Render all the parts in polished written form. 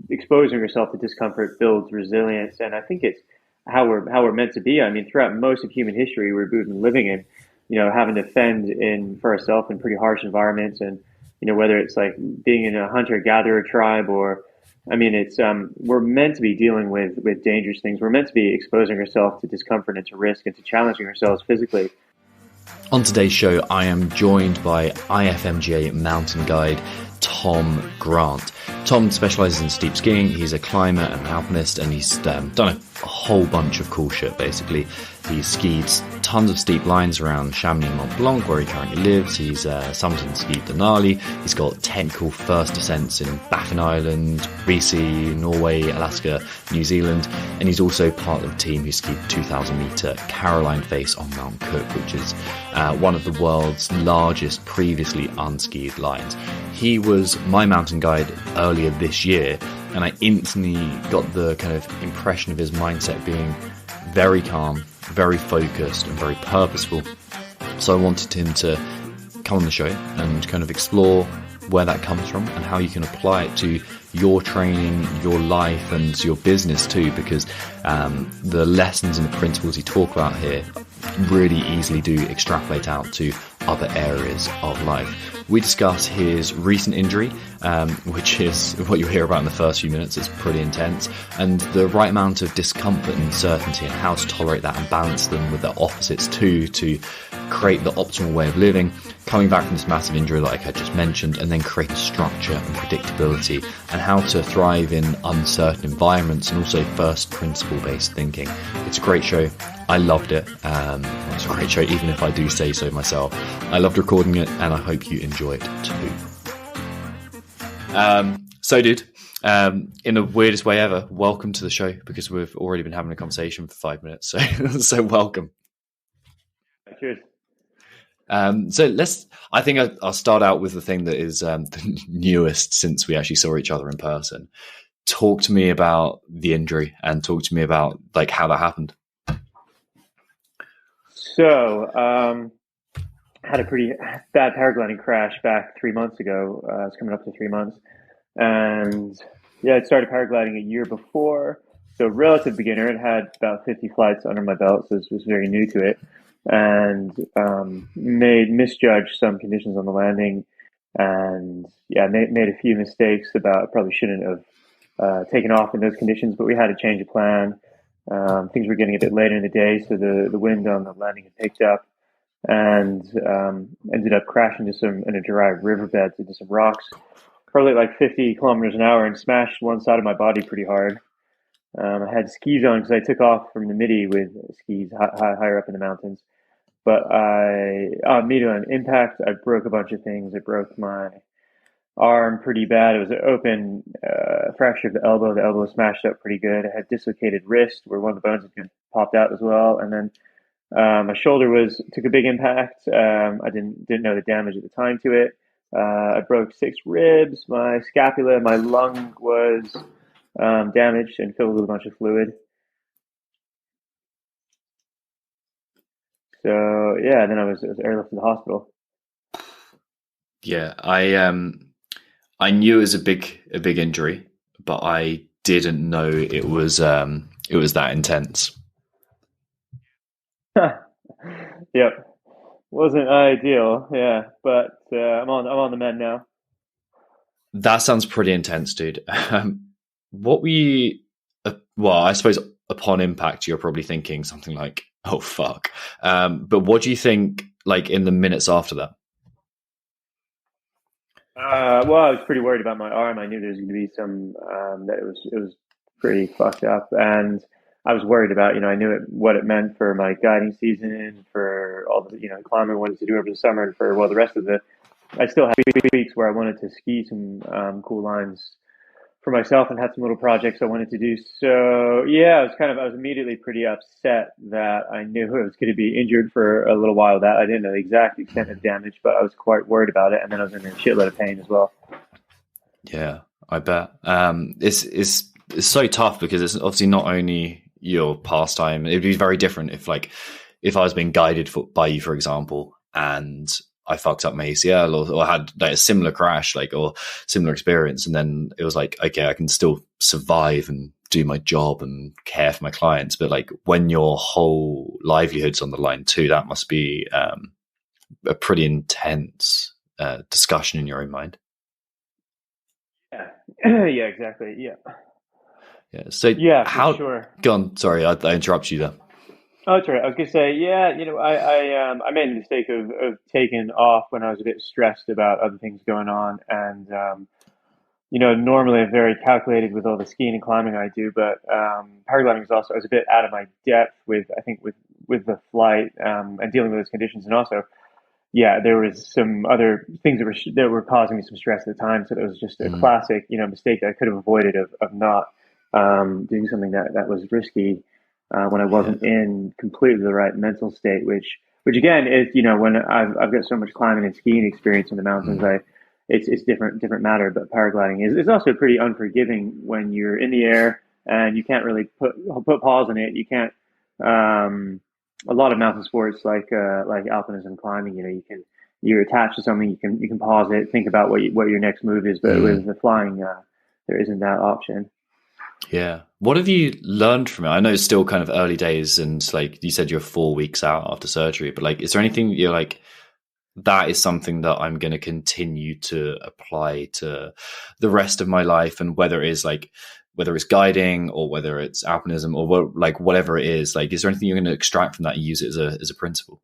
exposing yourself to discomfort builds resilience, and I think it's how we're meant to be. I mean, throughout most of human history, we've been living in, having to fend in for ourselves in pretty harsh environments, and whether it's like being in a hunter-gatherer tribe or, I mean, it's we're meant to be dealing with dangerous things. We're meant to be exposing ourselves to discomfort and to risk and to challenging ourselves physically. On today's show, I am joined by IFMJA Mountain guide Tom Grant. Tom specialises in steep skiing. He's a climber and an alpinist, and he's done a whole bunch of cool shit, basically. He's skied tons of steep lines around Chamonix Mont Blanc, where he currently lives. He's summited and skied Denali. He's got technical first descents in Baffin Island, BC, Norway, Alaska, New Zealand, and he's also part of the team who skied 2,000 metre Caroline Face on Mount Cook, which is one of the world's largest previously unskied lines. He was my mountain guide earlier this year, and I instantly got the kind of impression of his mindset being very calm, very focused, and very purposeful. So I wanted him to come on the show and kind of explore where that comes from and how you can apply it to your training, your life, and your business too, because the lessons and the principles he talk about here really easily do extrapolate out to other areas of life. We discuss his recent injury, which is what you'll hear about in the first few minutes. It's pretty intense, and the right amount of discomfort and uncertainty and how to tolerate that and balance them with their opposites too, to create the optimal way of living, coming back from this massive injury like I just mentioned, and then creating structure and predictability, and how to thrive in uncertain environments, and also first principle based thinking. It's a great show. I loved it. It's a great show, even if I do say so myself. I loved recording it, and I hope you enjoy it too. So dude, in the weirdest way ever, welcome to the show, because we've already been having a conversation for 5 minutes. So welcome. Cheers. I think I'll start out with the thing that is the newest since we actually saw each other in person. Talk to me about the injury, and talk to me about like how that happened. So, had a pretty bad paragliding crash back 3 months ago. It's coming up to 3 months. And yeah, I started paragliding a year before. So relative beginner. It had about 50 flights under my belt, so it was very new to it. And misjudged some conditions on the landing. And yeah, made a few mistakes about probably shouldn't have taken off in those conditions, but we had to change the plan. Things were getting a bit later in the day, so the wind on the landing had picked up, and ended up crashing in a dry riverbed into some rocks, probably like 50 kilometers an hour, and smashed one side of my body pretty hard. I had skis on because I took off from the midi with skis higher up in the mountains, but immediately on impact, I broke a bunch of things. I broke my arm pretty bad. It was an open fracture of the elbow. The elbow smashed up pretty good. I had dislocated wrist where one of the bones had popped out as well. And then my shoulder took a big impact. I didn't know the damage at the time to it. I broke 6 ribs. My scapula, my lung was damaged and filled with a bunch of fluid. So yeah, then I was airlifted to the hospital. Yeah, I knew it was a big injury, but I didn't know it was that intense. Yep, wasn't ideal. Yeah, but I'm on the mend now. That sounds pretty intense, dude. What were you? Well, I suppose upon impact, you're probably thinking something like, "Oh fuck." But what do you think? Like in the minutes after that? Well, I was pretty worried about my arm. I knew there was going to be some that it was pretty fucked up, and I was worried about, I knew what it meant for my guiding season, for all the climbing I wanted to do over the summer, and for the rest of I still had weeks where I wanted to ski some cool lines for myself and had some little projects I wanted to do. So yeah, I was immediately pretty upset that I knew I was going to be injured for a little while. That I didn't know the exact extent of damage, but I was quite worried about it. And then I was in a shitload of pain as well. Yeah, I bet. It's so tough because it's obviously not only your pastime. It'd be very different if I was being guided by you, for example, and I fucked up my ACL or had like a similar crash, or similar experience. And then it was like, okay, I can still survive and do my job and care for my clients, but like when your whole livelihood's on the line too, that must be a pretty intense discussion in your own mind. Yeah. Yeah, exactly. Yeah. Yeah. So yeah, for sure. Go on. Sorry, I interrupted you there. Oh, that's right. I was gonna say, yeah, I made the mistake of taking off when I was a bit stressed about other things going on, and normally I'm very calculated with all the skiing and climbing I do, but paragliding was also, I was a bit out of my depth with the flight and dealing with those conditions, and also, yeah, there was some other things that were causing me some stress at the time. So it was just a classic, mistake that I could have avoided of not doing something that was risky when I wasn't in completely the right mental state. Which again is, when I've got so much climbing and skiing experience in the mountains, it's different matter. But paragliding is also pretty unforgiving when you're in the air and you can't really put pause on it. You can't. A lot of mountain sports like alpinism, climbing, you're attached to something. You can pause it, think about what your next move is. But with the flying, there isn't that option. Yeah. What have you learned from it? I know it's still kind of early days, and like you said, you're 4 weeks out after surgery. But like, is there anything you're like, that is something that I'm going to continue to apply to the rest of my life, and whether it's guiding or whether it's alpinism or whatever it is, like, is there anything you're going to extract from that and use it as a principle?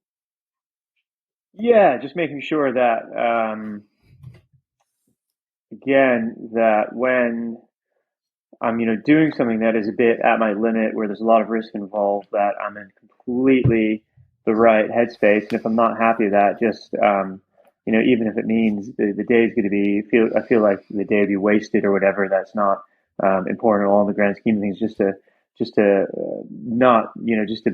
Yeah, just making sure that, again, that when I'm, doing something that is a bit at my limit, where there's a lot of risk involved, that I'm in completely the right headspace. And if I'm not happy with that, just, even if it means the day is going to I feel like the day would be wasted or whatever, that's not important at all in the grand scheme of things, just to not, just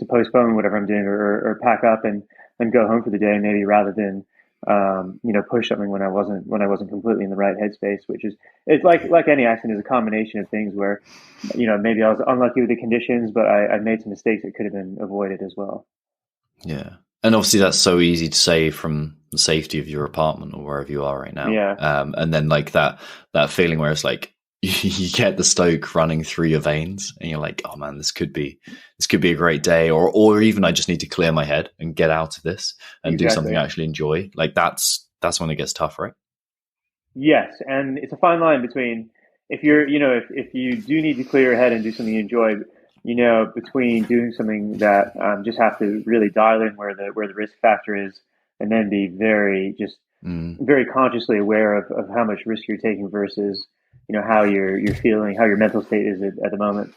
to postpone whatever I'm doing, or pack up and go home for the day, maybe, rather than push something when I wasn't completely in the right headspace. It's like any accident is a combination of things where, maybe I was unlucky with the conditions, but I made some mistakes that could have been avoided as well. Yeah. And obviously that's so easy to say from the safety of your apartment or wherever you are right now. Yeah. And then like that feeling where it's like, you get the stoke running through your veins and you're like, oh man, this could be a great day, or even I just need to clear my head and get out of this and do something I actually enjoy. Like that's when it gets tough, right? Yes. And it's a fine line between, if you're, if you do need to clear your head and do something you enjoy, between doing something that just have to really dial in where the risk factor is, and then be very consciously aware of how much risk you're taking versus, how you're feeling, how your mental state is at the moment.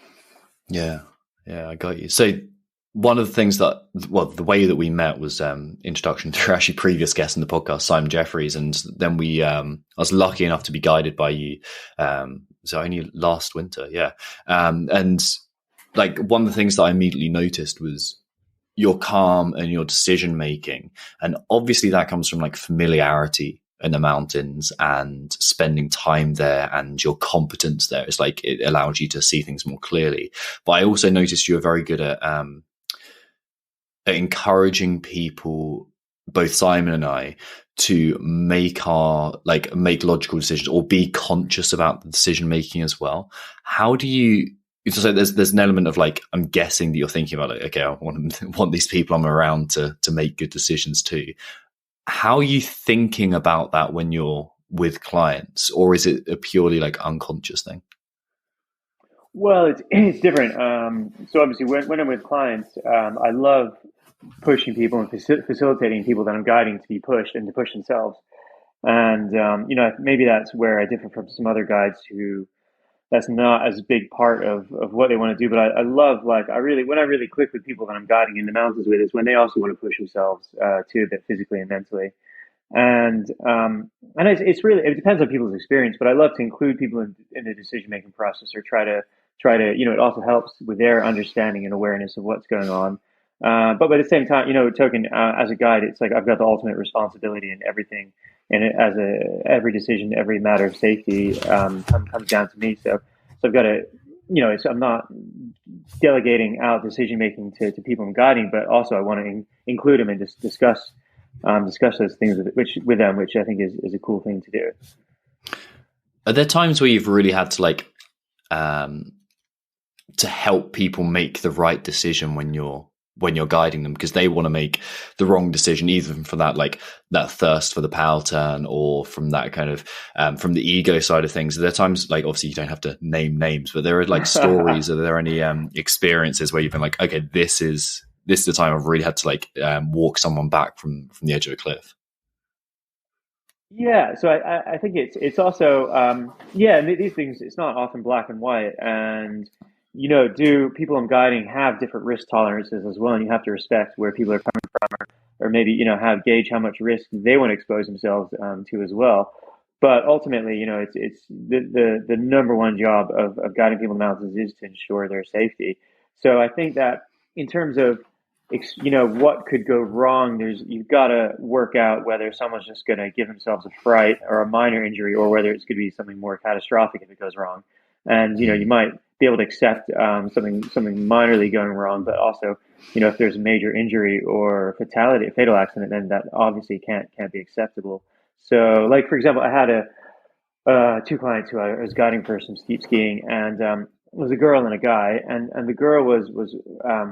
Yeah, I got you. So one of the things the way that we met was introduction through actually previous guest in the podcast, Simon Jeffries, and then I was lucky enough to be guided by you. So only last winter, yeah. And like one of the things that I immediately noticed was your calm and your decision making, and obviously that comes from like familiarity in the mountains and spending time there, and your competence there. It's like it allows you to see things more clearly. But I also noticed you were very good at encouraging people, both Simon and I, to make logical decisions or be conscious about the decision making as well. How do you? So there's an element of like, I'm guessing that you're thinking about like, okay, I want these people I'm around to make good decisions too. How are you thinking about that when you're with clients, or is it a purely like unconscious thing? Well, it's different. So obviously when I'm with clients, I love pushing people and facilitating people that I'm guiding to be pushed and to push themselves. And, maybe that's where I differ from some other guides who that's not as big part of what they want to do. But I love, when I really click with people that I'm guiding in the mountains with, is when they also want to push themselves too, a bit physically and mentally. And it's really, it depends on people's experience, but I love to include people in the decision making process, or try to it also helps with their understanding and awareness of what's going on. But at the same time, as a guide, it's like I've got the ultimate responsibility in everything, and every decision, every matter of safety comes down to me. So I've got to, so I'm not delegating out decision making to people I'm guiding, but also I want to include them and just discuss those things with them, which I think is a cool thing to do. Are there times where you've really had to like to help people make the right decision when you're guiding them, because they want to make the wrong decision, either from that that thirst for the power turn, or from that kind of from the ego side of things. There are times, like, obviously you don't have to name names, but there are like stories. Are there any experiences where you've been like, okay, this is the time I've really had to walk someone back from the edge of a cliff? Yeah, so I think it's also and these things, it's not often black and white, and do people I'm guiding have different risk tolerances as well, and you have to respect where people are coming from, or maybe have gauge how much risk they want to expose themselves to as well. But ultimately, it's the number one job of guiding people in the mountains is to ensure their safety. So I think that in terms of what could go wrong, you've got to work out whether someone's just going to give themselves a fright or a minor injury, or whether it's going to be something more catastrophic if it goes wrong. And you might be able to accept something minorly going wrong, but also if there's a major injury or a fatal accident, then that obviously can't be acceptable. So, like, for example, I had two clients who I was guiding for some steep skiing, and it was a girl and a guy, and the girl was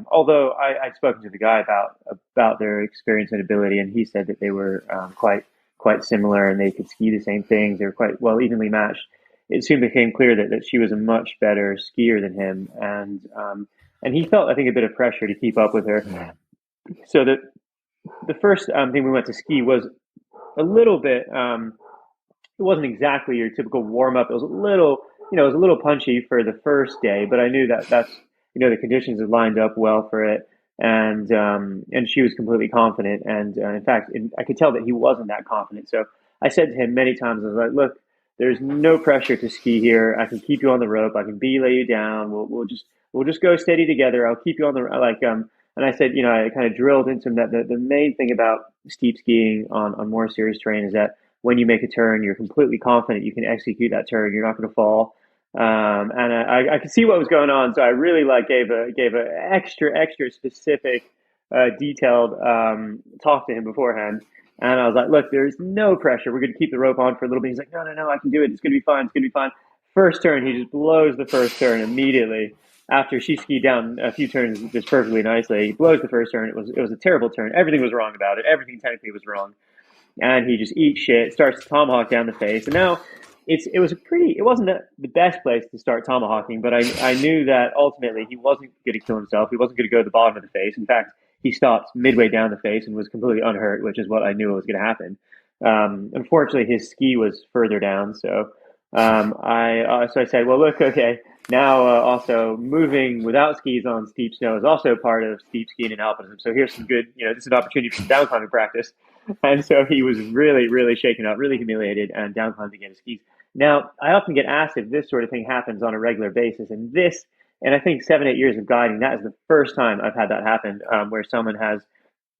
although I'd spoken to the guy about their experience and ability, and he said that they were quite similar, and they could ski the same things. They were quite well evenly matched. It soon became clear that she was a much better skier than him, and he felt, I think, a bit of pressure to keep up with her. Yeah. So the first thing we went to ski was a little bit. It wasn't exactly your typical warm up. It was a little punchy for the first day, but I knew that's the conditions had lined up well for it, and she was completely confident, and in fact, I could tell that he wasn't that confident. So I said to him many times, I was like, "Look, there's no pressure to ski here. I can keep you on the rope. I can belay you down. We'll just go steady together. I'll keep you on the And I said, I kind of drilled into him that the main thing about steep skiing on more serious terrain is that when you make a turn, you're completely confident you can execute that turn. You're not going to fall. And I could see what was going on, so I really gave a extra specific, detailed talk to him beforehand. And I was like, look, there's no pressure. We're going to keep the rope on for a little bit. He's like, no, I can do it. It's going to be fine. It's going to be fine. First turn, he just blows the first turn immediately. After she skied down a few turns just perfectly nicely, he blows the first turn. It was a terrible turn. Everything was wrong about it. Everything technically was wrong. And he just eats shit, starts to tomahawk down the face. And now it wasn't the best place to start tomahawking, but I knew that ultimately he wasn't going to kill himself. He wasn't going to go to the bottom of the face. In fact, he stopped midway down the face and was completely unhurt, which is what I knew was going to happen. Unfortunately, his ski was further down, so I said, well, look, okay, now also moving without skis on steep snow is also part of steep skiing and alpinism. So here's some good, this is an opportunity for some down climbing practice. And so he was really, really shaken up, really humiliated, and down climbed again his skis. Now, I often get asked if this sort of thing happens on a regular basis, and I think 7-8 years of guiding, that is the first time I've had that happen, where someone has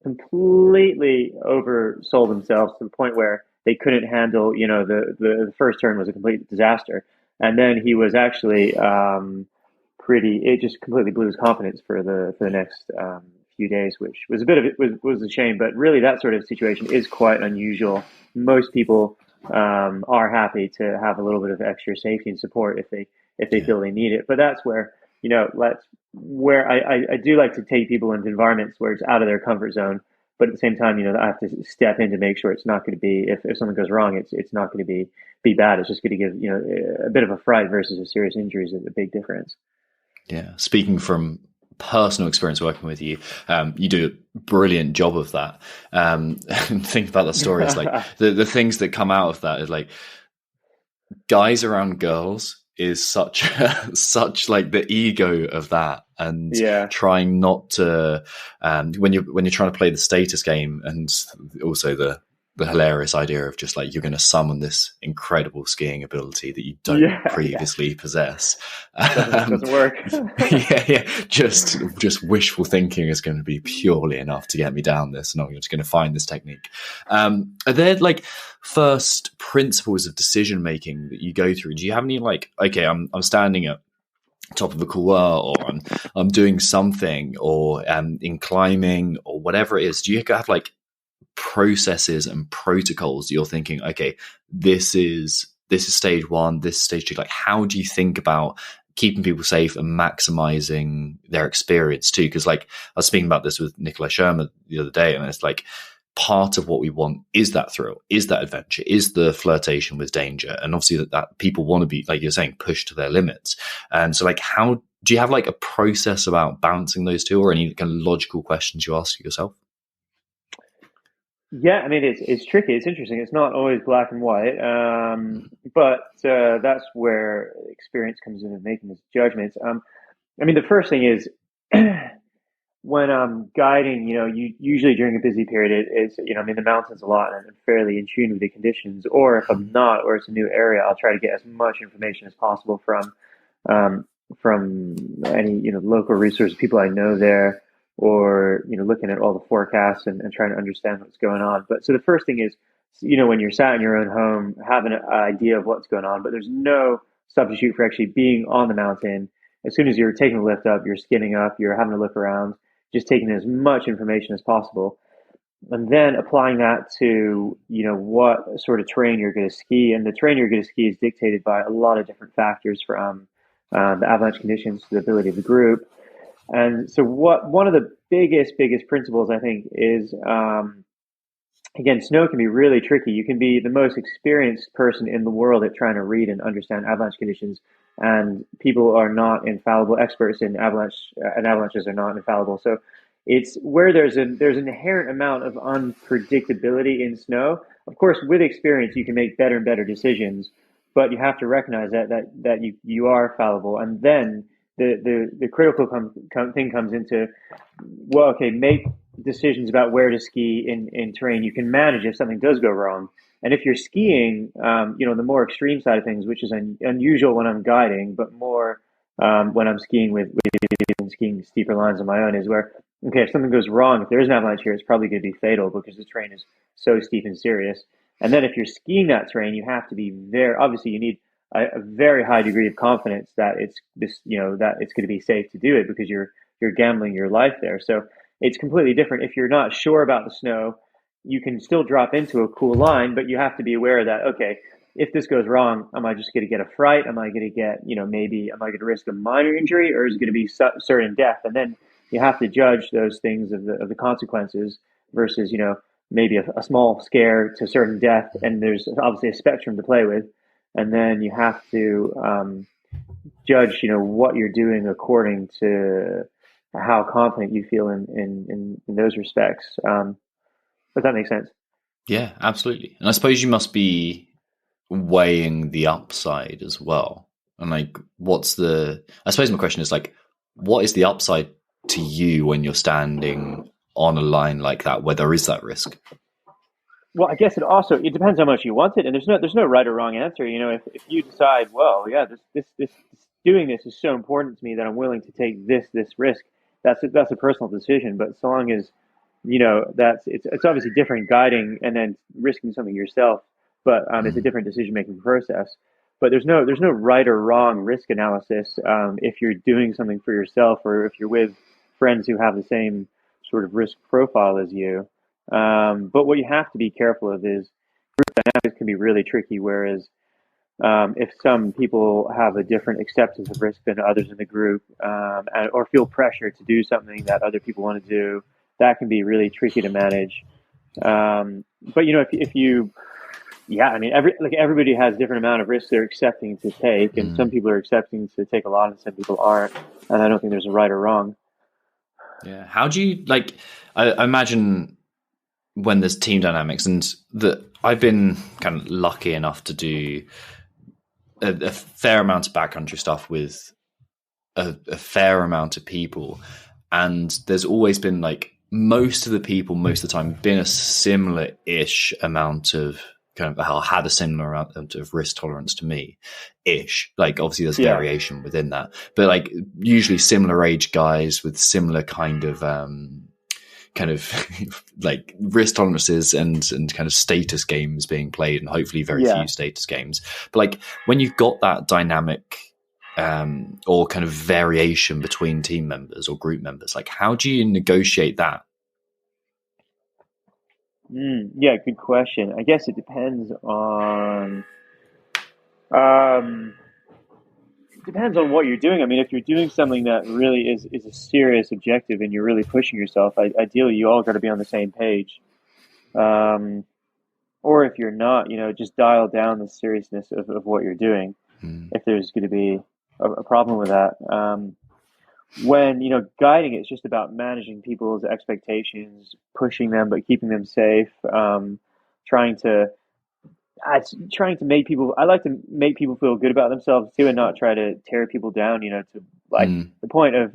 completely oversold themselves to the point where they couldn't handle, the first turn was a complete disaster. And then he was actually it just completely blew his confidence for the next few days, which was was a shame. But really, that sort of situation is quite unusual. Most people are happy to have a little bit of extra safety and support if they feel they need it. But that's where I do like to take people into environments where it's out of their comfort zone, but at the same time, I have to step in to make sure it's not going to be, if something goes wrong, it's not going to be bad. It's just going to give, a bit of a fright versus a serious injury is a big difference. Yeah. Speaking from personal experience working with you, you do a brilliant job of that. Think about the stories, like the things that come out of that is like guys around girls is such like the ego of that, and trying not to when you're trying to play the status game, and also the hilarious idea of just like you're going to summon this incredible skiing ability that you don't previously possess. Doesn't work. Just wishful thinking is going to be purely enough to get me down this, and I'm just going to find this technique. Are there like first principles of decision making that you go through? Do you have any okay, I'm standing at top of a couloir, or I'm doing something, or in climbing or whatever it is, do you have like processes and protocols that you're thinking, okay, this is stage one, this is stage two? Like, how do you think about keeping people safe and maximizing their experience too. Because like I was speaking about this with Nikolai Shermer the other day, and it's like part of what we want is that thrill, is that adventure, is the flirtation with danger, and obviously that people want to be, like you're saying, pushed to their limits. And so like, how do you have like a process about balancing those two, or any kind of logical questions you ask yourself? Yeah, I mean, it's tricky. It's interesting. It's not always black and white, but that's where experience comes in and making these judgments. I mean, the first thing is when I'm guiding, usually during a busy period, it's, I'm in the mountains a lot and I'm fairly in tune with the conditions. Or if I'm not, or it's a new area, I'll try to get as much information as possible um, from any, local resources, people I know there, or, looking at all the forecasts and trying to understand what's going on. But so the first thing is, when you're sat in your own home, having an idea of what's going on, but there's no substitute for actually being on the mountain. As soon as you're taking the lift up, you're skinning up, you're having a look around, just taking as much information as possible, and then applying that to, what sort of terrain you're going to ski. And the terrain you're going to ski is dictated by a lot of different factors, from the avalanche conditions to the ability of the group. And so one of the biggest principles, I think, is, again, snow can be really tricky. You can be the most experienced person in the world at trying to read and understand avalanche conditions, and people are not infallible. Experts in avalanches are not infallible. So it's where there's an inherent amount of unpredictability in snow. Of course, with experience, you can make better and better decisions, but you have to recognize that you are fallible. And then the critical thing comes into, well, okay, make decisions about where to ski in terrain you can manage if something does go wrong. And if you're skiing, the more extreme side of things, which is unusual when I'm guiding, but more when I'm skiing with skiing steeper lines on my own, is where, okay, if something goes wrong, if there is an avalanche here, it's probably going to be fatal because the terrain is so steep and serious. And then if you're skiing that terrain, you have to be obviously you need a very high degree of confidence that it's going to be safe to do it, because you're gambling your life there. So it's completely different. If you're not sure about the snow, you can still drop into a cool line, but you have to be aware that, okay, if this goes wrong, am I just going to get a fright? Am I going to get, maybe, am I going to risk a minor injury, or is it going to be certain death? And then you have to judge those things of the consequences versus, maybe a small scare to certain death. And there's obviously a spectrum to play with. And then you have to judge, what you're doing according to how confident you feel in those respects. Does that make sense? Yeah, absolutely. And I suppose you must be weighing the upside as well. And like, I suppose my question is like, what is the upside to you when you're standing on a line like that, where there is that risk? Well, I guess it depends how much you want it, and there's no right or wrong answer. If you decide, well, yeah, this doing this is so important to me that I'm willing to take this risk, that's a personal decision. But so long as it's obviously different guiding and then risking something yourself, but it's a different decision making process. But there's no right or wrong risk analysis if you're doing something for yourself, or if you're with friends who have the same sort of risk profile as you. But what you have to be careful of is group dynamics can be really tricky. Whereas if some people have a different acceptance of risk than others in the group, or feel pressure to do something that other people want to do, that can be really tricky to manage. But if you, yeah, I mean, everybody has a different amount of risk they're accepting to take, and some people are accepting to take a lot, and some people aren't. And I don't think there's a right or wrong. Yeah. How do you I imagine when there's team dynamics, and that I've been kind of lucky enough to do a fair amount of backcountry stuff with a fair amount of people, and there's always been like most of the people most of the time been a similar-ish amount of had a similar amount of risk tolerance to me ish. Like obviously there's variation within that, but like usually similar age guys with similar kind of like risk tolerances and kind of status games being played, and hopefully very few status games. But like when you've got that dynamic or kind of variation between team members or group members, like how do you negotiate that? Yeah, good question. I guess it depends on depends on what you're doing. I mean, if you're doing something that really is a serious objective and you're really pushing yourself, ideally you all got to be on the same page. Um, or if you're not, just dial down the seriousness of what you're doing. If there's going to be a problem with that. When, guiding, it's just about managing people's expectations, pushing them, but keeping them safe. Trying to, trying to make people, I like to make people feel good about themselves too, and not try to tear people down, to like the point of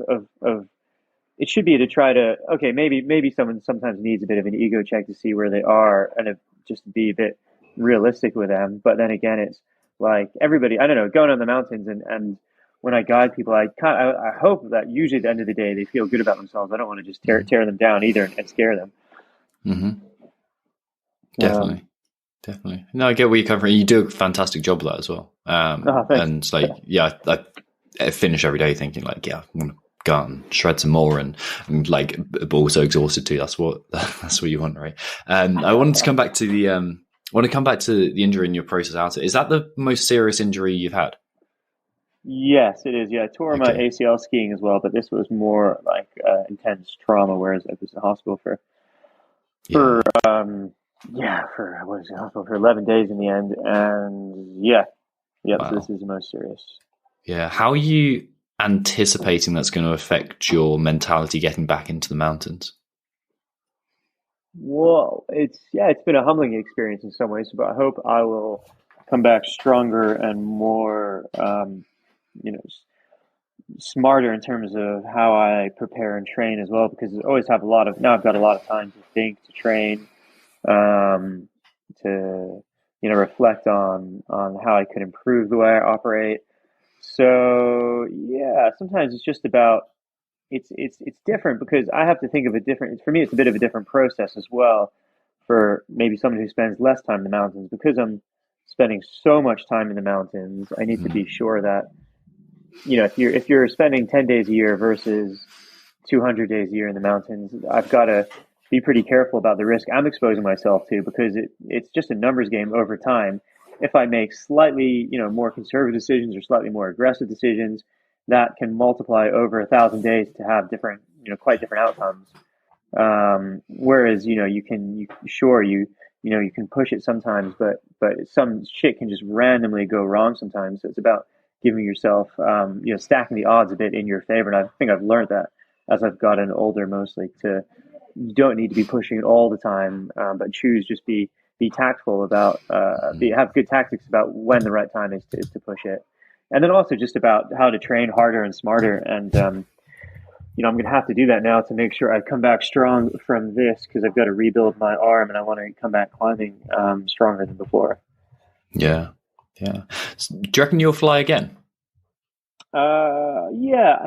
it should be to try to, okay, maybe someone sometimes needs a bit of an ego check to see where they are and just be a bit realistic with them. But then again, it's like everybody, I don't know, going on the mountains and when I guide people, I hope that usually at the end of the day, they feel good about themselves. I don't want to just tear them down either and scare them. Mm-hmm. Definitely. No, I get where you're coming from. You do a fantastic job of that as well. And it's like, I finish every day thinking like, I'm going to go out and shred some more and like, but also exhausted too. That's what you want, right? I wanted to come back to the injury in your process out. Is that the most serious injury you've had? Yes, it is. Yeah, I tore my ACL skiing as well, but this was more like intense trauma, whereas I was in the hospital for I was in the hospital for 11 days in the end, and wow. So this is the most serious. Yeah, how are you anticipating that's going to affect your mentality getting back into the mountains? Well, it's been a humbling experience in some ways, but I hope I will come back stronger and more, smarter in terms of how I prepare and train as well, because I always have now I've got a lot of time to think, to train, to reflect on how I could improve the way I operate. So sometimes it's just about it's different because I have to think of for me it's a bit of a different process as well for maybe someone who spends less time in the mountains. Because I'm spending so much time in the mountains, I need to be sure that if you're spending 10 days a year versus 200 days a year in the mountains, I've got to be pretty careful about the risk I'm exposing myself to, because it's just a numbers game over time. If I make slightly, more conservative decisions or slightly more aggressive decisions, that can multiply over 1,000 days to have different, quite different outcomes. Whereas, you can push it sometimes, but some shit can just randomly go wrong sometimes. So it's about giving yourself, stacking the odds a bit in your favor. And I think I've learned that as I've gotten older, mostly you don't need to be pushing it all the time, but just be tactful about, have good tactics about when the right time is to push it. And then also just about how to train harder and smarter. And, I'm going to have to do that now to make sure I come back strong from this, because I've got to rebuild my arm and I want to come back climbing stronger than before. Yeah. Do you reckon you'll fly again? I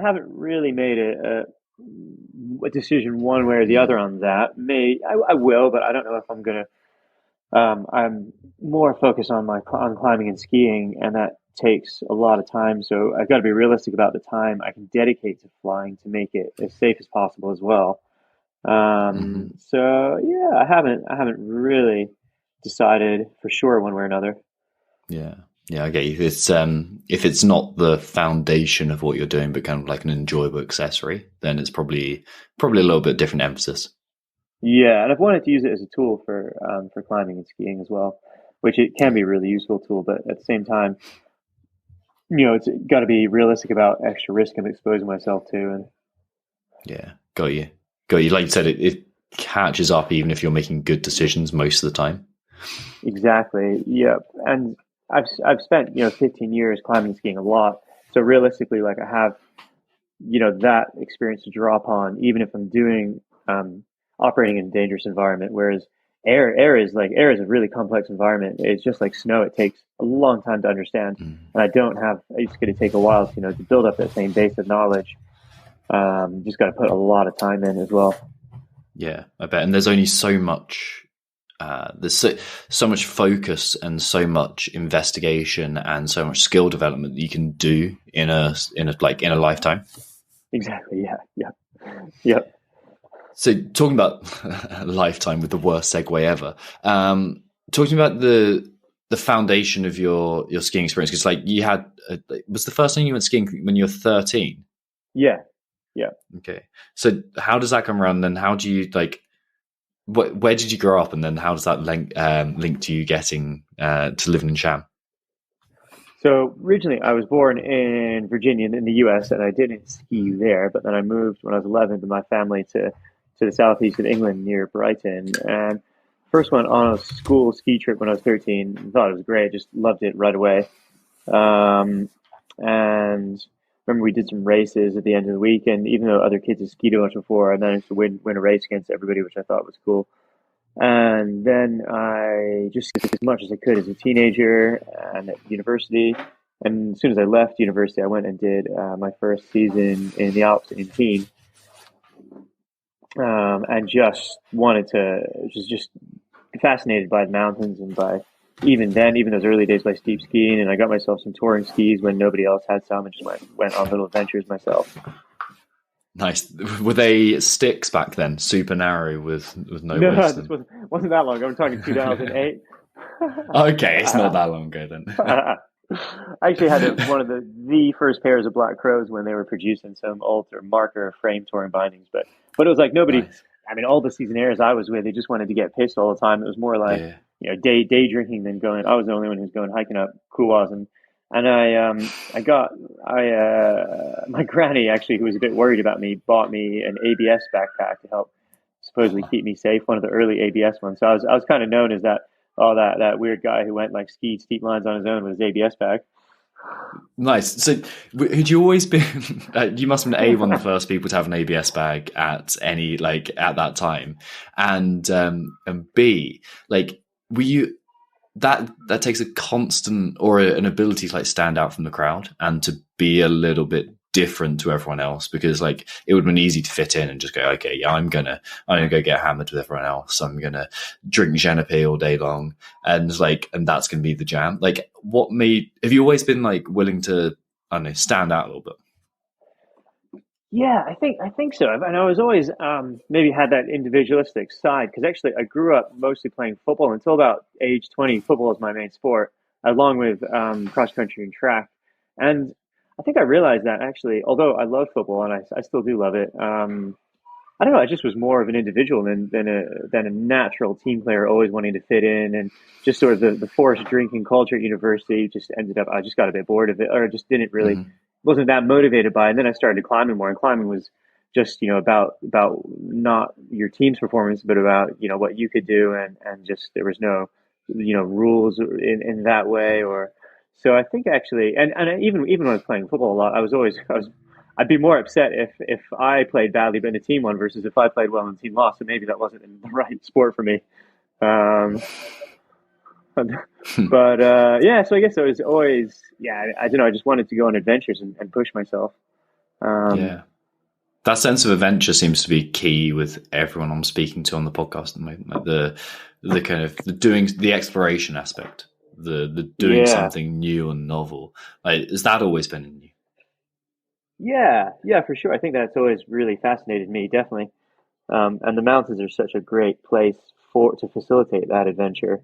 haven't really made a decision one way or the other on that. I will, but I don't know if I'm going to. I'm more focused on climbing and skiing, and that takes a lot of time. So I've got to be realistic about the time I can dedicate to flying to make it as safe as possible as well. So I haven't really decided for sure one way or another. Yeah, I get you. If it's not the foundation of what you're doing, but kind of like an enjoyable accessory, then it's probably a little bit different emphasis. Yeah, and I've wanted to use it as a tool for climbing and skiing as well, which it can be a really useful tool. But at the same time, it's got to be realistic about extra risk I'm exposing myself to. And got you. Like you said, it catches up even if you're making good decisions most of the time. Exactly. Yeah, and I've spent 15 years climbing and skiing a lot. So realistically, like I have that experience to draw upon, even if I'm doing operating in a dangerous environment. Whereas air is a really complex environment. It's just like snow. It takes a long time to understand, and it's going to take a while to build up that same base of knowledge. Just got to put a lot of time in as well. Yeah, I bet. And there's only so much. There's so much focus and so much investigation and so much skill development that you can do in a lifetime. Exactly. Yeah. So talking about a lifetime with the worst segue ever, talking about the the foundation of your skiing experience? Because like you had, was the first time you went skiing when you were 13? Yeah. Yeah. Okay. So how does that come around? Then how do you like, where did you grow up? And then how does that link to you getting to living in Sham? So originally I was born in Virginia in the US, and I didn't ski there, but then I moved when I was 11 with my family to the southeast of England near Brighton. And first went on a school ski trip when I was 13. Thought it was great, just loved it right away. And remember we did some races at the end of the week, and even though other kids had skied a bunch before, I managed to win a race against everybody, which I thought was cool. And then I just did as much as I could as a teenager and at university. And as soon as I left university, I went and did my first season in the Alps in Teen, and just wanted to just fascinated by the mountains and by even those early days by steep skiing. And I got myself some touring skis when nobody else had some, and just went on little adventures myself. Nice. Were they sticks back then? Super narrow with no wisdom? No, this wasn't that long ago. I'm talking 2008. Okay, it's not that long ago then. I actually had one of the first pairs of Black Crows when they were producing some Ultra marker frame touring bindings. But it was like nobody, nice. I mean, all the seasonairs I was with, they just wanted to get pissed all the time. It was more like, day drinking than going. I was the only one who was going hiking up Kuwas, and my granny actually, who was a bit worried about me, bought me an ABS backpack to help supposedly keep me safe. One of the early ABS ones. So I was kind of known as that that weird guy who went like skied steep lines on his own with his ABS bag. Nice. So had you always been? You must have been one of the first people to have an ABS bag at that time, and B, like, were you? That takes a constant or an ability to like stand out from the crowd and to be a little bit different to everyone else, because like it would have been easy to fit in and just go, okay, yeah, I'm gonna go get hammered with everyone else. I'm gonna drink Genepi all day long, and that's gonna be the jam. Like, have you always been like willing to, I don't know, stand out a little bit? Yeah, I think so. And I was always maybe had that individualistic side, because actually I grew up mostly playing football until about age 20. Football is my main sport, along with cross country and track. And I think I realized that actually, although I love football and I still do love it, I don't know. I just was more of an individual than a natural team player, always wanting to fit in, and just sort of the forced drinking culture at university just ended up. I just got a bit bored of it, or just didn't really. Mm-hmm. Wasn't that motivated by it. And then I started climbing more, and climbing was just, about not your team's performance, but about, what you could do. And just, there was no, rules in that way. Or, so I think actually, and even when I was playing football a lot, I'd be more upset if I played badly but the team won versus if I played well and the team lost. So maybe that wasn't the right sport for me. But so I guess I was always, I don't know, I just wanted to go on adventures and push myself. That sense of adventure seems to be key with everyone I'm speaking to on the podcast, like the kind of the exploration aspect, the doing something new and novel. Like, has that always been in you? Yeah, for sure. I think that's always really fascinated me, definitely. And the mountains are such a great place to facilitate that adventure.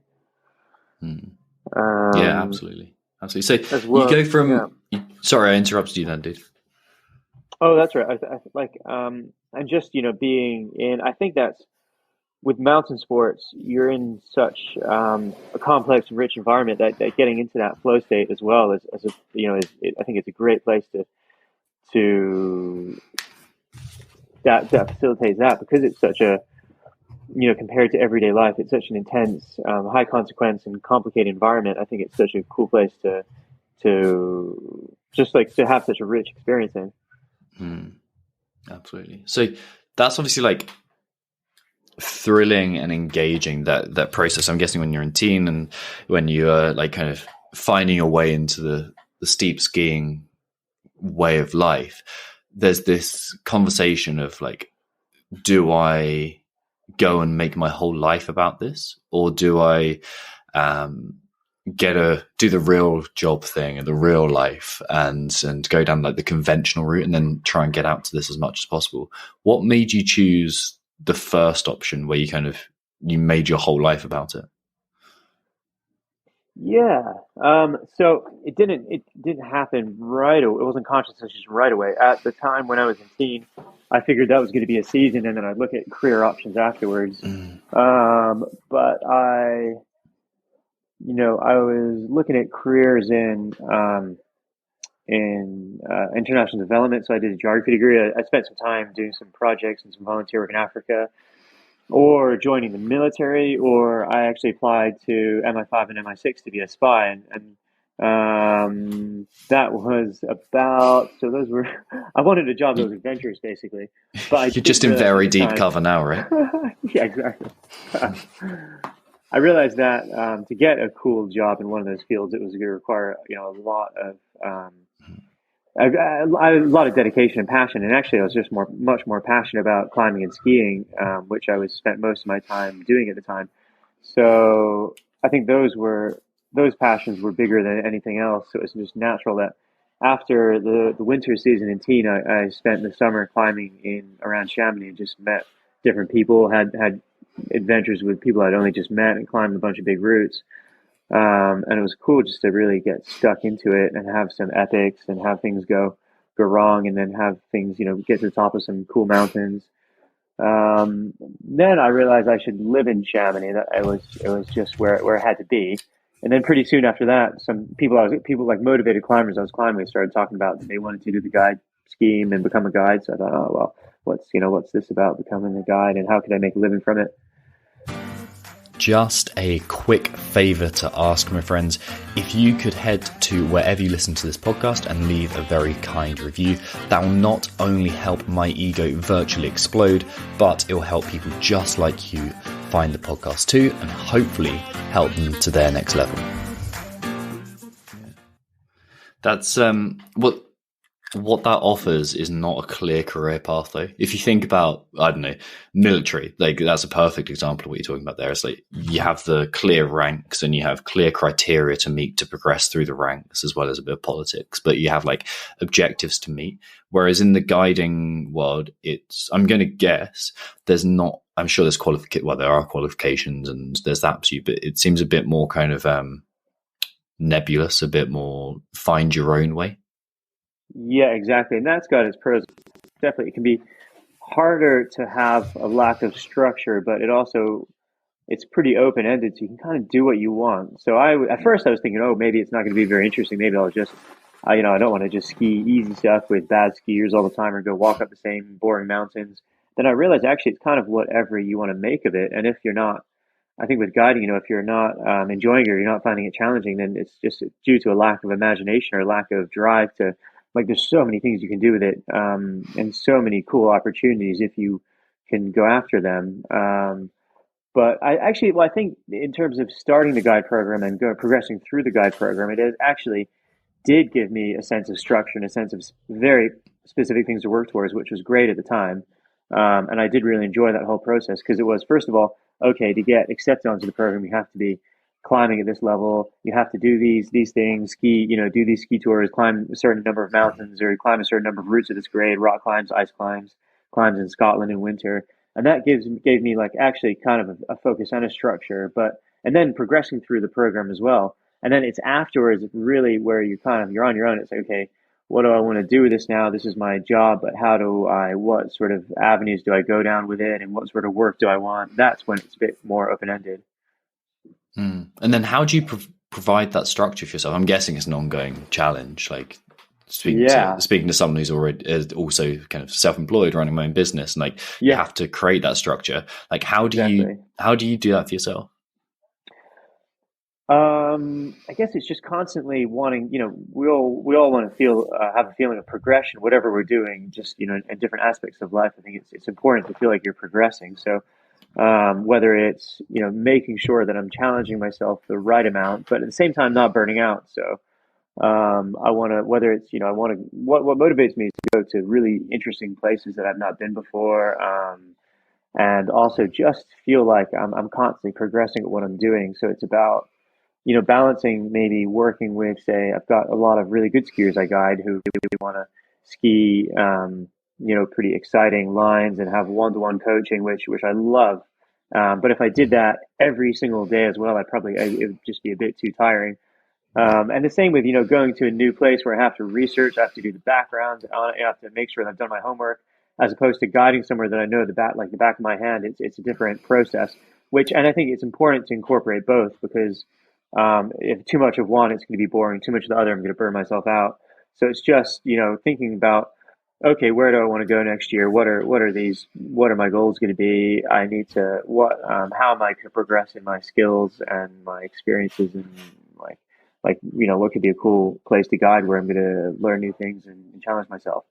Absolutely. So you go from. Sorry, I interrupted you then, dude. Oh, that's right. And just being in. I think that's with mountain sports. You're in such a complex and rich environment that getting into that flow state as well as I think it's a great place to that facilitates that, because it's such a. Compared to everyday life, it's such an intense, high consequence and complicated environment. I think it's such a cool place to just like to have such a rich experience in. Absolutely. So that's obviously like thrilling and engaging, that process. I'm guessing when you're in teen and when you are like kind of finding your way into the steep skiing way of life, there's this conversation of like, do I go and make my whole life about this, or do I do the real job thing and the real life and go down like the conventional route and then try and get out to this as much as possible? What made you choose the first option where you made your whole life about it? Yeah. So it didn't happen right away. It wasn't conscious decision right away. At the time when I was in teen, I figured that was going to be a season, and then I'd look at career options afterwards. Mm. But I was looking at careers in international development. So I did a geography degree. I spent some time doing some projects and some volunteer work in Africa, or joining the military, or I actually applied to MI5 and MI6 to be a spy, and that was about. So those were. I wanted a job that was adventurous, basically, but I You're think just in very at the deep time. cover now, right? Yeah, exactly. I realized that to get a cool job in one of those fields, it was going to require a lot of um, a lot of dedication and passion. And actually, I was just much more passionate about climbing and skiing, which I was spent most of my time doing at the time. So I think those passions were bigger than anything else. So it was just natural that after the winter season in teen, I spent the summer climbing in around Chamonix and just met different people, had adventures with people I'd only just met, and climbed a bunch of big routes. And it was cool just to really get stuck into it and have some epics and have things go wrong, and then have things get to the top of some cool mountains. Then I realized I should live in Chamonix. That it was just where it had to be. And then pretty soon after that, some people like motivated climbers I was climbing with started talking about that they wanted to do the guide scheme and become a guide. So I thought, oh well, what's this about becoming a guide, and how could I make a living from it? Just a quick favour to ask, my friends. If you could head to wherever you listen to this podcast and leave a very kind review, that will not only help my ego virtually explode, but it will help people just like you find the podcast too, and hopefully help them to their next level. That's what that offers is not a clear career path, though. If you think about, I don't know, military, like that's a perfect example of what you're talking about there. It's like you have the clear ranks and you have clear criteria to meet to progress through the ranks, as well as a bit of politics, but you have like objectives to meet. Whereas in the guiding world, I'm going to guess there's not, I'm sure there's there are qualifications and there's that, but it seems a bit more kind of nebulous, a bit more find your own way. Yeah, exactly. And that's got its pros. Definitely, it can be harder to have a lack of structure, but it's pretty open ended, so you can kind of do what you want. So at first I was thinking, oh, maybe it's not going to be very interesting. Maybe I'll just, I don't want to just ski easy stuff with bad skiers all the time, or go walk up the same boring mountains. Then I realized actually it's kind of whatever you want to make of it. And if you're not, I think with guiding, if you're not enjoying it, or you're not finding it challenging, then it's just due to a lack of imagination or lack of drive to, like, there's so many things you can do with it, and so many cool opportunities if you can go after them. But I think in terms of starting the guide program and progressing through the guide program, it is actually did give me a sense of structure and a sense of very specific things to work towards, which was great at the time. And I did really enjoy that whole process, because it was, first of all, okay, to get accepted onto the program, you have to be climbing at this level. You have to do these things, ski, do these ski tours, climb a certain number of mountains, or climb a certain number of routes at this grade, rock climbs, ice climbs, climbs in Scotland in winter. And that gave me, like, actually kind of a focus and a structure, and then progressing through the program as well. And then it's afterwards really where you're on your own. It's like, okay, what do I want to do with this now? This is my job, but what sort of avenues do I go down with it, and what sort of work do I want? That's when it's a bit more open ended. Mm. And then how do you provide that structure for yourself? I'm guessing it's an ongoing challenge. Like Yeah, speaking to someone who's already is also kind of self-employed, running my own business, and like you yeah, have to create that structure. Like exactly. how do you do that for yourself? I guess it's just constantly wanting, we all want to have a feeling of progression, whatever we're doing, just, in different aspects of life. I think it's important to feel like you're progressing. So, whether it's, making sure that I'm challenging myself the right amount, but at the same time, not burning out. So, I want to, whether it's, what motivates me is to go to really interesting places that I've not been before. And also just feel like I'm constantly progressing at what I'm doing. So it's about, balancing, maybe working with, say, I've got a lot of really good skiers I guide who really want to ski, pretty exciting lines and have one-to-one coaching, which I love. But if I did that every single day as well, it would just be a bit too tiring. And the same with, going to a new place where I have to research, I have to do the background, I have to make sure that I've done my homework, as opposed to guiding somewhere that I know the back of my hand. It's a different process, and I think it's important to incorporate both, because if too much of one, it's going to be boring. Too much of the other, I'm going to burn myself out. So it's just, thinking about, okay, where do I want to go next year? What are my goals going to be? I need to, how am I going to progress in my skills and my experiences, and what could be a cool place to guide where I'm going to learn new things and challenge myself.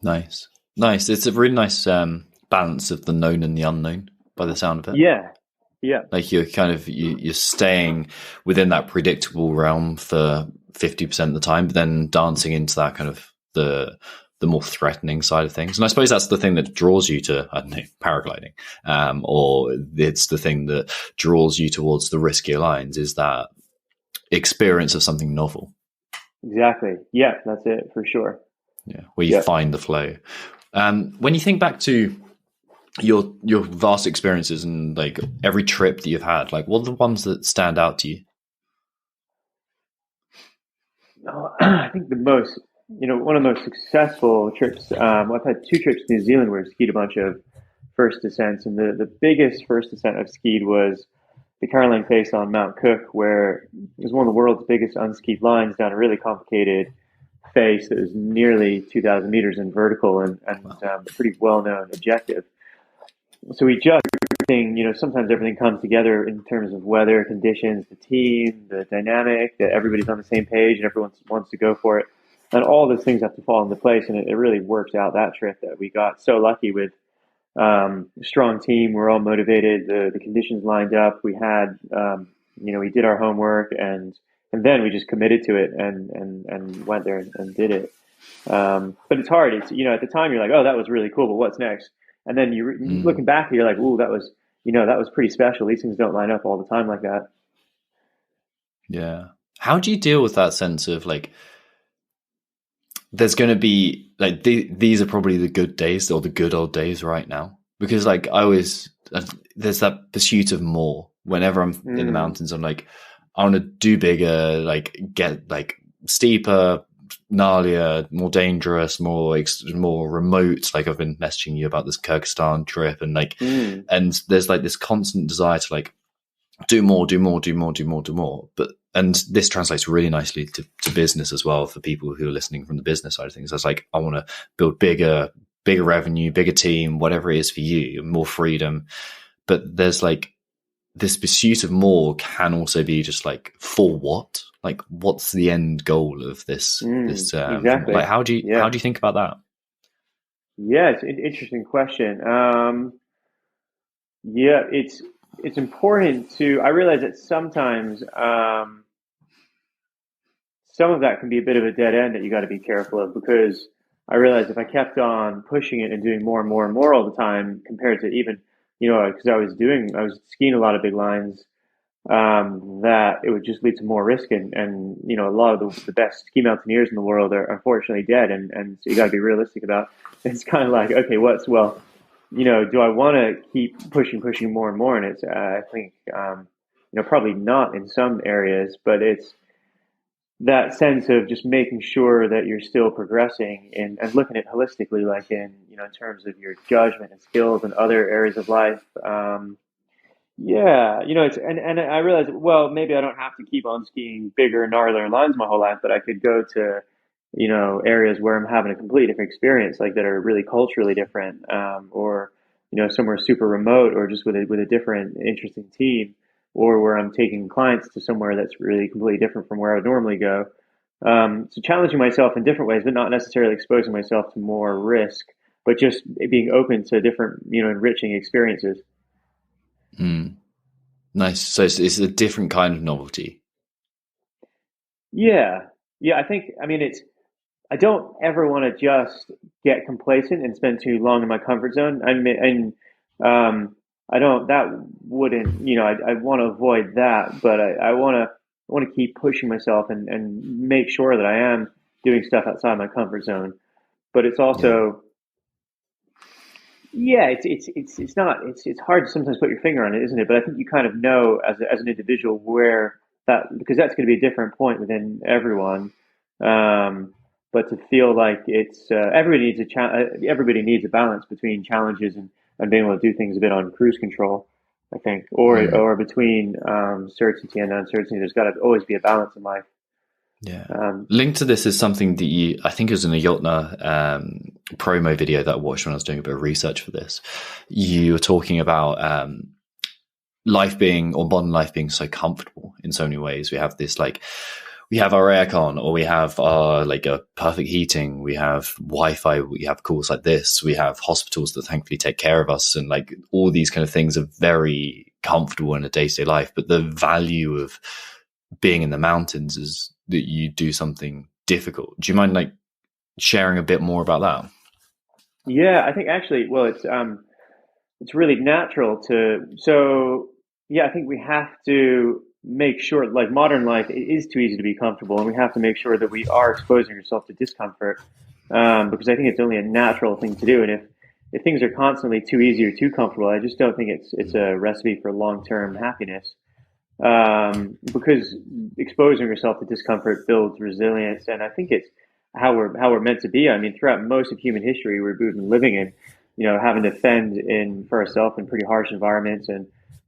Nice. It's a really nice balance of the known and the unknown, by the sound of it. Yeah. Like you're kind of you're staying within that predictable realm for 50% of the time, but then dancing into that kind of the more threatening side of things. And I suppose that's the thing that draws you to, I don't know, paragliding, or it's the thing that draws you towards the riskier lines, is that experience of something novel. Exactly. Yeah, that's it for sure. Yeah, where you find the flow. When you think back to your vast experiences and like every trip that you've had, like what are the ones that stand out to you? I think one of the most successful trips, I've had 2 trips to New Zealand where I've skied a bunch of first descents, and the biggest first descent I've skied was the Caroline Face on Mount Cook, where it was one of the world's biggest unskied lines down a really complicated face that was nearly 2,000 meters in vertical, and pretty well-known objective. So we just, sometimes everything comes together in terms of weather conditions, the team, the dynamic, that everybody's on the same page and everyone wants to go for it. And all those things have to fall into place. And it really works out, that trip, that we got so lucky with a strong team. We're all motivated. The conditions lined up. We had, we did our homework, and then we just committed to it and went there and did it. But it's hard. It's, at the time you're like, oh, that was really cool, but what's next? And then looking back, you're like, ooh, that was pretty special. These things don't line up all the time like that. Yeah. How do you deal with that sense of like, there's going to be like, these are probably the good days or the good old days right now? Because like there's that pursuit of more. Whenever I'm in the mountains, I'm like, I want to do bigger, like get like steeper, gnarlier, more dangerous, more remote. Like I've been messaging you about this Kyrgyzstan trip, and like, and there's like this constant desire to like do more. And this translates really nicely to business as well, for people who are listening from the business side of things. That's like, I want to build bigger revenue, bigger team, whatever it is for you, more freedom. But there's like this pursuit of more can also be just like, for what? Like, what's the end goal of this? Exactly. Like, how do you think about that? Yeah, it's an interesting question. It's important to. I realize that sometimes some of that can be a bit of a dead end that you got to be careful of, because I realized if I kept on pushing it and doing more and more and more all the time, compared to even, because I was skiing a lot of big lines, that it would just lead to more risk, and a lot of the best ski mountaineers in the world are unfortunately dead, and so you got to be realistic about it. It's kind of like, okay, do I want to keep pushing more and more? And it's I think probably not in some areas, but it's that sense of just making sure that you're still progressing and looking at it holistically, like in terms of your judgment and skills and other areas of life. It's and I realized, well, maybe I don't have to keep on skiing bigger, gnarlier lines my whole life, but I could go to areas where I'm having a completely different experience, like that are really culturally different, or somewhere super remote, or just with a different, interesting team, or where I'm taking clients to somewhere that's really completely different from where I would normally go. So challenging myself in different ways, but not necessarily exposing myself to more risk, but just being open to different, enriching experiences. Nice. So it's a different kind of novelty. Yeah. I think, I don't ever want to just get complacent and spend too long in my comfort zone. I don't, that wouldn't, I want to avoid that, but I want to keep pushing myself and make sure that I am doing stuff outside my comfort zone. But it's also, Yeah, it's hard to sometimes put your finger on it, isn't it? But I think you kind of know as an individual where that, because that's going to be a different point within everyone. Um, but to feel like it's everybody needs a balance between challenges and being able to do things a bit on cruise control, I think, or between certainty and uncertainty. There's got to always be a balance in life. Yeah. Linked to this is something that I think it was in a Jotner promo video that I watched when I was doing a bit of research for this. You were talking about life being, or modern life being, so comfortable in so many ways. We have this, like, we have our aircon, or we have our, like, a perfect heating, we have Wi-Fi, we have calls like this, we have hospitals that thankfully take care of us, and like all these kind of things are very comfortable in a day-to-day life. But the value of being in the mountains is that you do something difficult. Do you mind, like, sharing a bit more about that? Yeah, I think actually, well, it's really natural to. So yeah, I think we have to make sure, like, modern life, it is too easy to be comfortable, and we have to make sure that we are exposing ourselves to discomfort, because I think it's only a natural thing to do. And if things are constantly too easy or too comfortable, I just don't think it's a recipe for long term happiness. Because exposing yourself to discomfort builds resilience, and I think it's how we're meant to be. I mean, throughout most of human history, we've been living in, having to fend in for ourselves in pretty harsh environments, and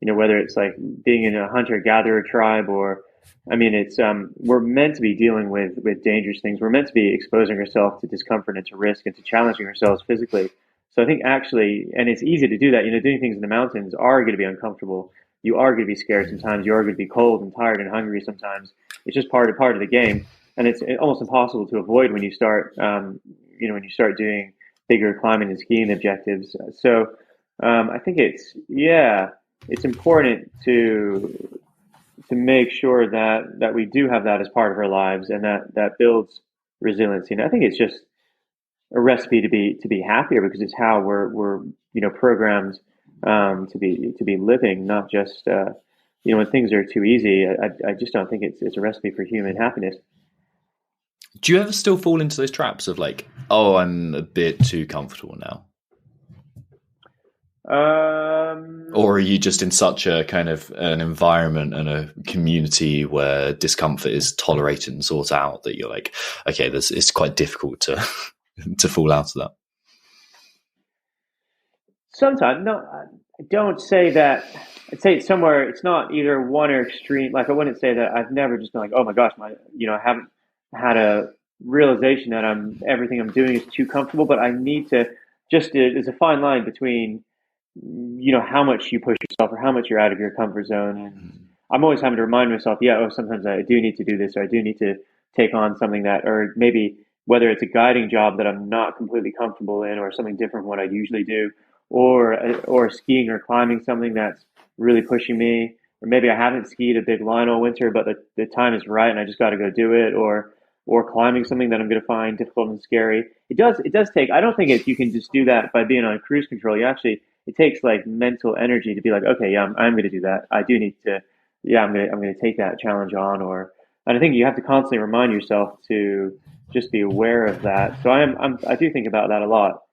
whether it's like being in a hunter gatherer tribe, or I mean, it's we're meant to be dealing with dangerous things. We're meant to be exposing ourselves to discomfort and to risk and to challenging ourselves physically. So I think actually, and it's easy to do that. Doing things in the mountains are going to be uncomfortable. You are going to be scared sometimes. You are going to be cold and tired and hungry sometimes. It's just part of the game, and it's almost impossible to avoid when you start when you start doing bigger climbing and skiing objectives. So I think it's important to make sure that we do have that as part of our lives, and that builds resiliency. And I think it's just a recipe to be happier, because it's how we're programmed to be living, not just when things are too easy. I just don't think it's a recipe for human happiness. Do you ever still fall into those traps of, like, oh, I'm a bit too comfortable now? Or are you just in such a kind of an environment and a community where discomfort is tolerated and sought out that you're like, okay, it's quite difficult to to fall out of that? Sometimes, no, I don't say that. I'd say it's somewhere. It's not either one or extreme. Like, I wouldn't say that I've never just been like, oh my gosh, I haven't had a realization that everything I'm doing is too comfortable. But I need to, there's a fine line between, how much you push yourself or how much you're out of your comfort zone. And I'm always having to remind myself, sometimes I do need to do this, or I do need to take on something that, or maybe whether it's a guiding job that I'm not completely comfortable in, or something different from what I usually do, or skiing or climbing something that's really pushing me, or maybe I haven't skied a big line all winter, but the time is right and I just got to go do it, or climbing something that I'm going to find difficult and scary. It does take. I don't think you can just do that by being on cruise control. It takes like mental energy to be like, okay, yeah, I'm going to do that. I do need to, yeah, I'm going to take that challenge on, and I think you have to constantly remind yourself to just be aware of that. So I do think about that a lot.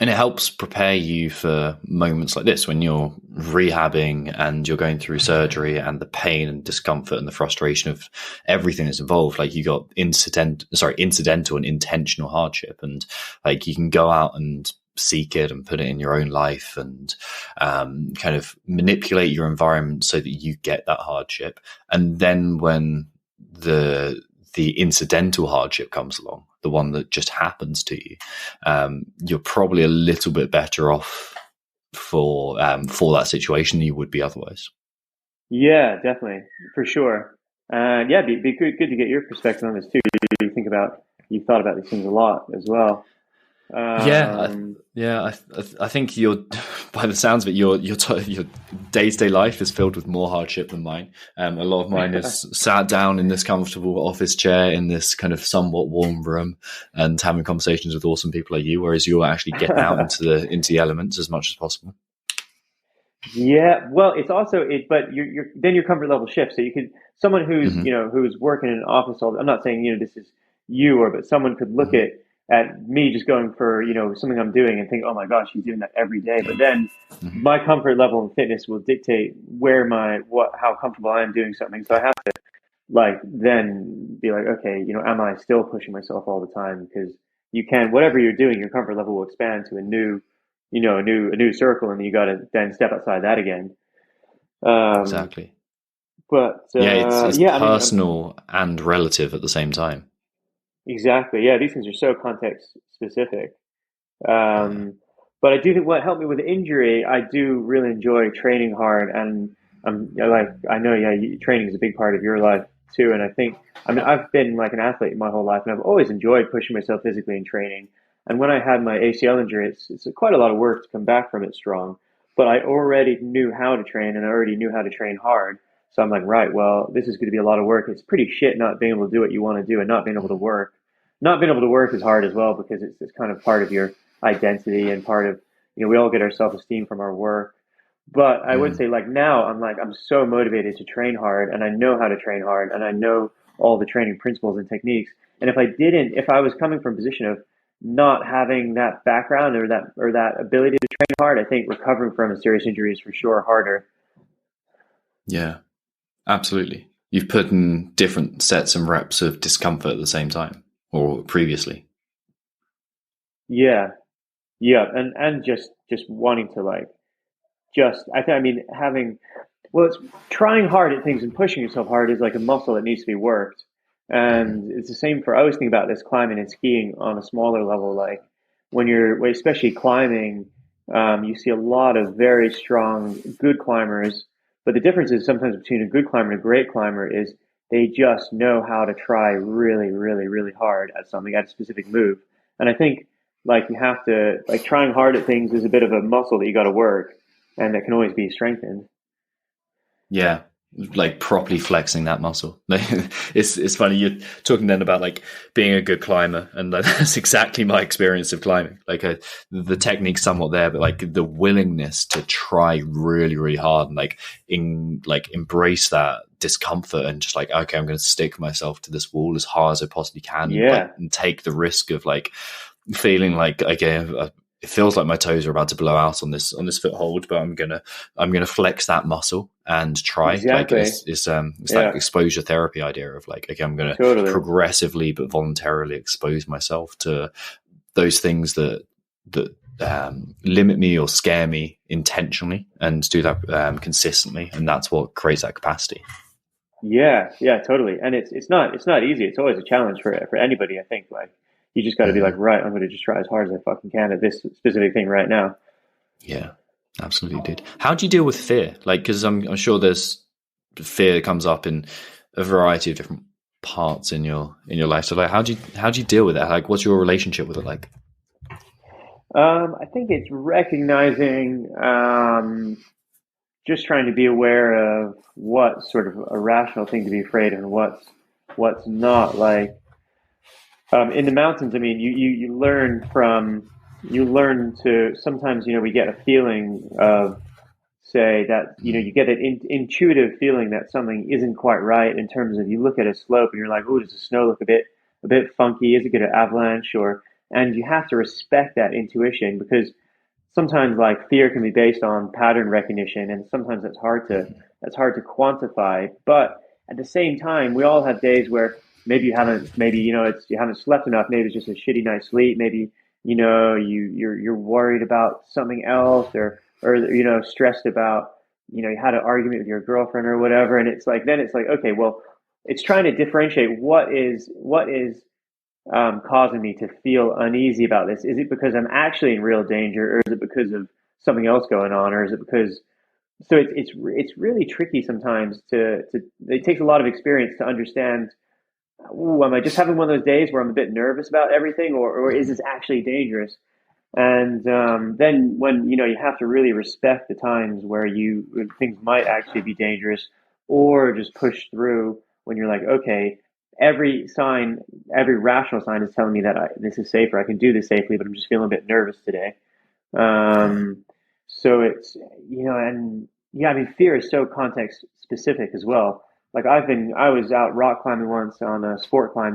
And it helps prepare you for moments like this when you're rehabbing and you're going through surgery, and the pain and discomfort and the frustration of everything that's involved. Like, you got incidental and intentional hardship, and like you can go out and seek it and put it in your own life, and kind of manipulate your environment so that you get that hardship. And then when the incidental hardship comes along, the one that just happens to you, you're probably a little bit better off for that situation than you would be otherwise. Yeah, definitely, for sure. And yeah, be good to get your perspective on this too. You've thought about these things a lot as well. I think you're, by the sounds of it, your day-to-day life is filled with more hardship than mine. A lot of mine is sat down in this comfortable office chair in this kind of somewhat warm room and having conversations with awesome people like you, whereas you're actually getting out into the elements as much as possible. Yeah, well, it's also but then your comfort level shifts. So you could, someone who's who's working in an office all. I'm not saying this is you, but someone could look at at me just going for, something I'm doing and think, oh my gosh, he's doing that every day. But then my comfort level in fitness will dictate how comfortable I am doing something. So I have to then be like, okay, am I still pushing myself all the time? Because whatever you're doing, your comfort level will expand to a new, a new circle, and you got to then step outside that again. Exactly. But it's yeah, personal and relative at the same time. Exactly. Yeah, these things are so context specific. But I do think what helped me with injury, I do really enjoy training hard, and I know, yeah, training is a big part of your life too. And I've been like an athlete my whole life, and I've always enjoyed pushing myself physically in training. And when I had my ACL injury, it's quite a lot of work to come back from it strong. But I already knew how to train, and I already knew how to train hard. So I'm like, right, well, this is going to be a lot of work. It's pretty shit not being able to do what you want to do and not being able to work. Not being able to work is hard as well, because it's kind of part of your identity and part of, we all get our self-esteem from our work. But I would say now I'm so motivated to train hard, and I know how to train hard, and I know all the training principles and techniques. And if I was coming from a position of not having that background or that ability to train hard, I think recovering from a serious injury is for sure harder. Yeah, absolutely. You've put in different sets and reps of discomfort at the same time, or previously. Yeah. And just wanting to it's trying hard at things and pushing yourself hard is like a muscle that needs to be worked. And it's the same I always think about this climbing and skiing on a smaller level. Like especially climbing, you see a lot of very strong, good climbers. But the difference is sometimes between a good climber and a great climber is they just know how to try really, really, really hard at something, at a specific move. And I think you have to, trying hard at things is a bit of a muscle that you got to work, and that can always be strengthened. Yeah, like properly flexing that muscle. It's funny, you're talking then about being a good climber, and that's exactly my experience of climbing. The technique's somewhat there, but the willingness to try really, really hard and embrace that discomfort and just okay, I'm going to stick myself to this wall as hard as I possibly can. Yeah. And take the risk of feeling it feels like my toes are about to blow out on this foothold, but I'm gonna flex that muscle and try. Exactly. It's that exposure therapy idea of okay, I'm gonna progressively but voluntarily expose myself to those things that limit me or scare me intentionally, and do that consistently, and that's what creates that capacity. Yeah, totally. And it's not easy. It's always a challenge for anybody, I think. You just got to be right, I'm going to just try as hard as I fucking can at this specific thing right now. Yeah, absolutely, dude. How do you deal with fear? Because I'm sure there's fear that comes up in a variety of different parts in your life. So how do you deal with that? What's your relationship with it like? I think it's recognizing, just trying to be aware of what's sort of a rational thing to be afraid of and what's not. In the mountains, I mean, you learn to sometimes, we get a feeling of, say, that, you get an intuitive feeling that something isn't quite right, in terms of, you look at a slope and you're like, oh, does the snow look a bit funky? Is it going to avalanche? And you have to respect that intuition, because sometimes Mm-hmm. fear can be based on pattern recognition, and sometimes that's hard to quantify. But at the same time, we all have days where maybe you haven't slept enough. Maybe it's just a shitty night's sleep. Maybe you're worried about something else, or stressed about, you had an argument with your girlfriend or whatever. And it's okay, well, it's trying to differentiate what is causing me to feel uneasy about this. Is it because I'm actually in real danger, or is it because of something else going on, or is it because? So it's really tricky sometimes it takes a lot of experience to understand. Ooh, am I just having one of those days where I'm a bit nervous about everything, or is this actually dangerous? And then when you have to really respect the times where things might actually be dangerous, or just push through when you're like, okay, every rational sign is telling me that this is safer. I can do this safely, but I'm just feeling a bit nervous today. So it's and yeah, I mean, fear is so context specific as well. I was out rock climbing once on a sport climb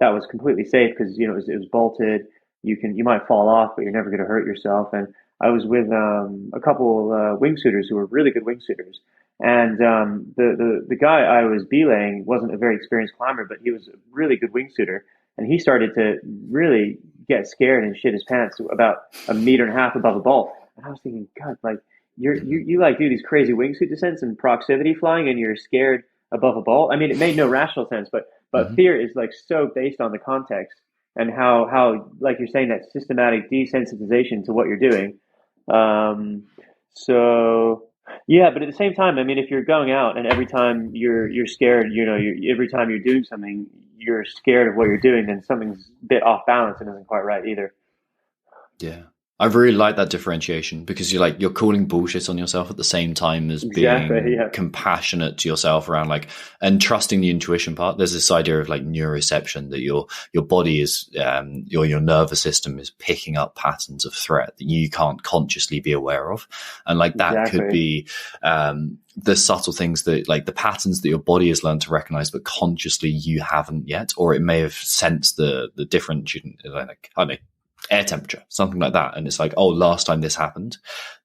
that was completely safe because it was bolted. You might fall off, but you're never going to hurt yourself. And I was with a couple wingsuiters who were really good wingsuiters, and the guy I was belaying wasn't a very experienced climber, but he was a really good wingsuiter, and he started to really get scared and shit his pants about a meter and a half above a bolt. And I was thinking, God, like you like do these crazy wingsuit descents and proximity flying, and you're scared above a bolt. I mean, it made no rational sense, but fear is like so based on the context and how like you're saying, that systematic desensitization to what you're doing. So yeah, but at the same time, I mean, if you're going out and every time you're scared, every time you're doing something, you're scared of what you're doing, then something's a bit off balance and isn't quite right either. Yeah. I really like that differentiation because you're calling bullshit on yourself at the same time as being compassionate to yourself around and trusting the intuition part. There's this idea of neuroception that your body is, your nervous system is picking up patterns of threat that you can't consciously be aware of. And that could be, the subtle things that the patterns that your body has learned to recognize, but consciously you haven't yet, or it may have sensed the different, I don't know, air temperature, something like that, and it's last time this happened,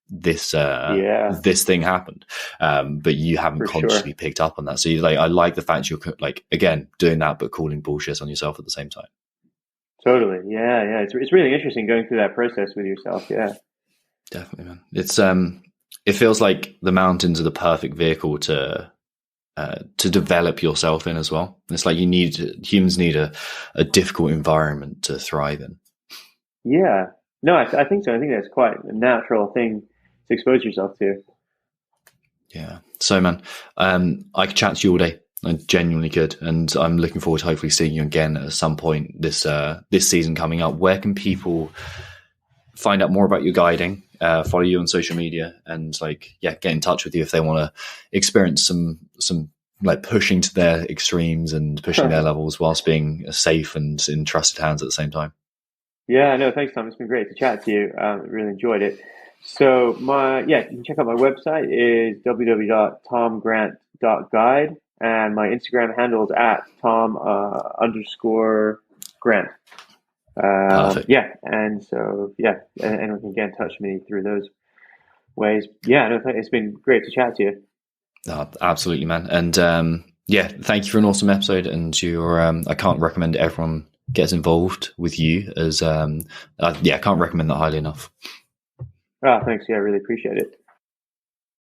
this thing happened, but you haven't consciously picked up on that. So I like the fact you're again doing that but calling bullshit on yourself at the same time. Totally. Yeah, it's really interesting going through that process with yourself. Yeah, definitely, man. It's it feels like the mountains are the perfect vehicle to develop yourself in as well. It's humans need a difficult environment to thrive in. Yeah, no, I think so. I think that's quite a natural thing to expose yourself to. Yeah. So, man, I could chat to you all day. I genuinely could, and I'm looking forward to hopefully seeing you again at some point this season coming up. Where can people find out more about your guiding, follow you on social media, and get in touch with you if they want to experience some pushing to their extremes and pushing their levels whilst being safe and in trusted hands at the same time? Yeah, no, thanks, Tom. It's been great to chat to you. Really enjoyed it. So you can check out my website is www.tomgrant.guide, and my Instagram handle is @Tom_Grant. Perfect. Yeah, and so anyone can get in touch with me through those ways. Yeah, no, it's been great to chat to you. Absolutely, man. And thank you for an awesome episode. And I can't recommend everyone gets involved with you as I can't recommend that highly enough. Thanks. Yeah, I really appreciate it.